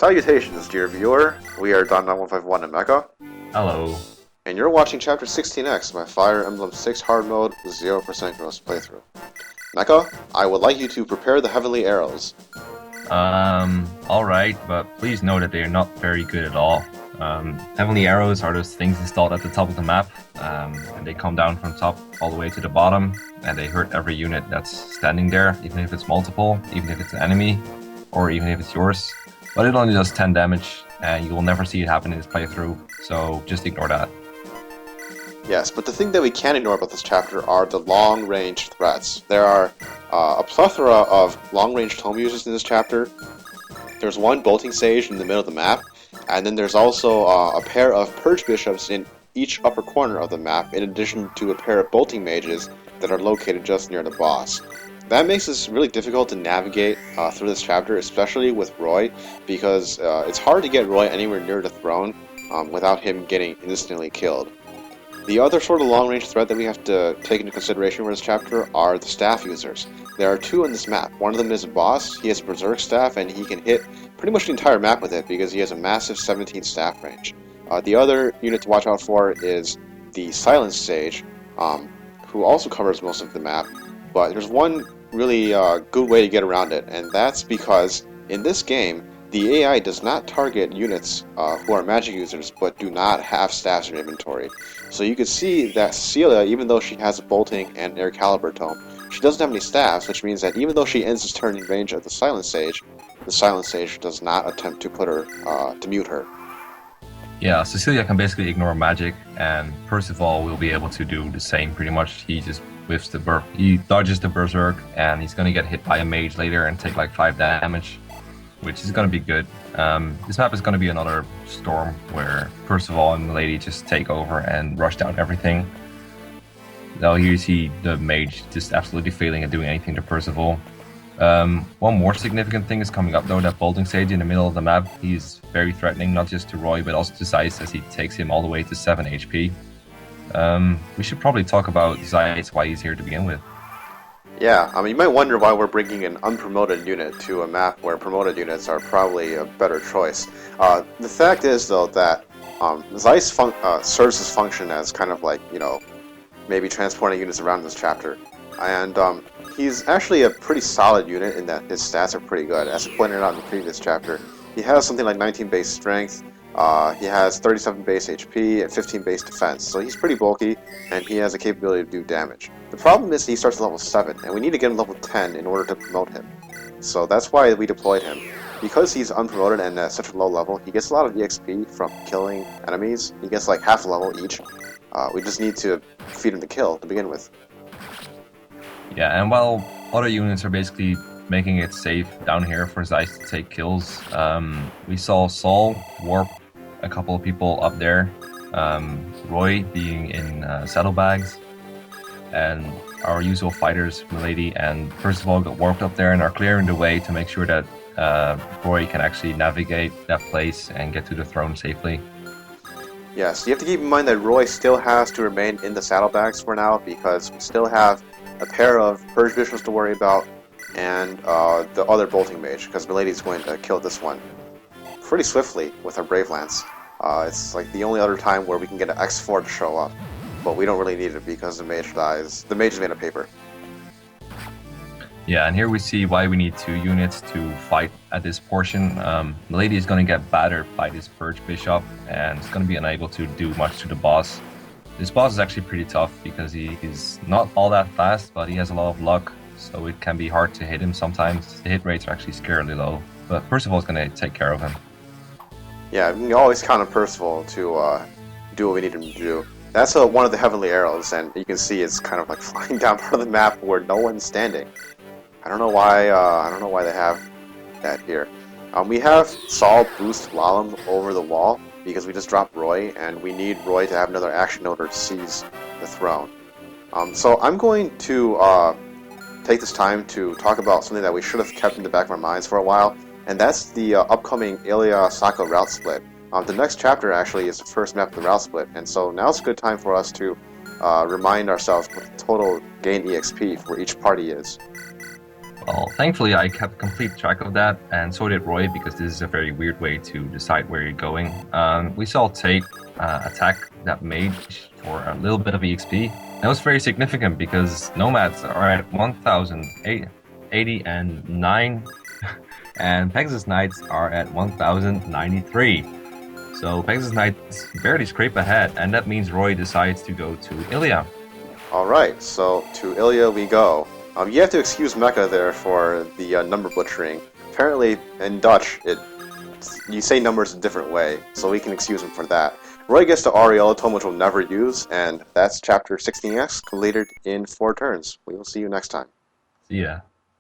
Salutations, dear viewer. We are Don9151 in Mekkah, Hello. and you're watching Chapter 16X, my Fire Emblem 6 hard mode 0% gross playthrough. Mekkah, I would like you to prepare the heavenly arrows. Alright, but please know that they are not very good at all. Heavenly arrows are those things installed at the top of the map, and they come down from top all the way to the bottom, and they hurt every unit that's standing there, even if it's multiple, even if it's an enemy, or even if it's yours. But it only does 10 damage, and you will never see it happen in this playthrough, so just ignore that. Yes, but the thing that we can't ignore about this chapter are the long-range threats. There are a plethora of long-range tome users in this chapter. There's one bolting sage in the middle of the map, and then there's also a pair of purge bishops in each upper corner of the map, in addition to a pair of bolting mages that are located just near the boss. That makes this really difficult to navigate through this chapter, especially with Roy, because it's hard to get Roy anywhere near the throne without him getting instantly killed. The other sort of long-range threat that we have to take into consideration for this chapter are the staff users. There are two on this map. One of them is a boss. He has a Berserk staff, and he can hit pretty much the entire map with it because he has a massive 17 staff range. The other unit to watch out for is the Silence Sage, who also covers most of the map, but there's one really good way to get around it, and that's because in this game, the AI does not target units who are magic users but do not have staffs in inventory. So you can see that Cecilia, even though she has a bolting and air caliber tome, she doesn't have any staffs, which means that even though she ends his turn in range of the Silent Sage does not attempt to put her, to mute her. Yeah, Cecilia can basically ignore magic, and Perceval will be able to do the same pretty much. He just whiffs he dodges the Berserk, and he's gonna get hit by a mage later and take like 5 damage, which is gonna be good. This map is gonna be another storm where Perceval and Milady just take over and rush down everything. Now here you see the mage just absolutely failing at doing anything to Perceval. One more significant thing is coming up though, that bolting sage in the middle of the map. He's very threatening, not just to Roy but also to Zeiss, as he takes him all the way to 7 HP. We should probably talk about Zeiss, why he's here to begin with. Yeah, you might wonder why we're bringing an unpromoted unit to a map where promoted units are probably a better choice. The fact is, though, that Zeiss serves his function as kind of like, maybe transporting units around this chapter. And he's actually a pretty solid unit in that his stats are pretty good. As I pointed out in the previous chapter, he has something like 19 base strength, he has 37 base HP, and 15 base defense, so he's pretty bulky, and he has the capability to do damage. The problem is he starts at level 7, and we need to get him level 10 in order to promote him. So that's why we deployed him. Because he's unpromoted and at such a low level, he gets a lot of EXP from killing enemies. He gets like half a level each. We just need to feed him the kill to begin with. Yeah, and while other units are basically making it safe down here for Zeiss to take kills, we saw Saul warp a couple of people up there, Roy being in saddlebags, and our usual fighters, Milady and Perceval, got warped up there and are clearing the way to make sure that Roy can actually navigate that place and get to the throne safely. Yes, you have to keep in mind that Roy still has to remain in the saddlebags for now, because we still have a pair of Purge Bishops to worry about, and the other bolting mage, because Milady's going to kill this one pretty swiftly with her Brave Lance. It's like the only other time where we can get an X4 to show up, but we don't really need it because the mage dies. The mage is made of paper. Yeah, and here we see why we need 2 units to fight at this portion. Milady is going to get battered by this Purge Bishop, and is going to be unable to do much to the boss. This boss is actually pretty tough because he's not all that fast, but he has a lot of luck, so it can be hard to hit him sometimes. The hit rates are actually scarily low, but Perceval is going to take care of him. Yeah, we can always count on Perceval to do what we need him to do. That's one of the heavenly arrows, and you can see it's kind of like flying down part of the map where no one's standing. I don't know why. I don't know why they have that here. We have Saul boost Lalem over the wall because we just dropped Roy, and we need Roy to have another action order to seize the throne. So I'm going to take this time to talk about something that we should have kept in the back of our minds for a while, and that's the upcoming Ilya-Saka route split. The next chapter actually is the first map of the route split, and so now's a good time for us to remind ourselves what the total gain EXP for each party is. Well, thankfully I kept complete track of that, and so did Roy, because this is a very weird way to decide where you're going. We saw Tate attack that mage for a little bit of EXP. That was very significant because nomads are at 1,089, and Pegasus Knights are at 1,093. So Pegasus Knights barely scrape ahead, and that means Roy decides to go to Ilya. Alright, so to Ilya we go. You have to excuse Mekkah there for the number butchering. Apparently, in Dutch, you say numbers a different way, so we can excuse him for that. Roy gets to Aureola tome, which we'll never use, and that's chapter 16X, completed in 4 turns. We will see you next time. See ya.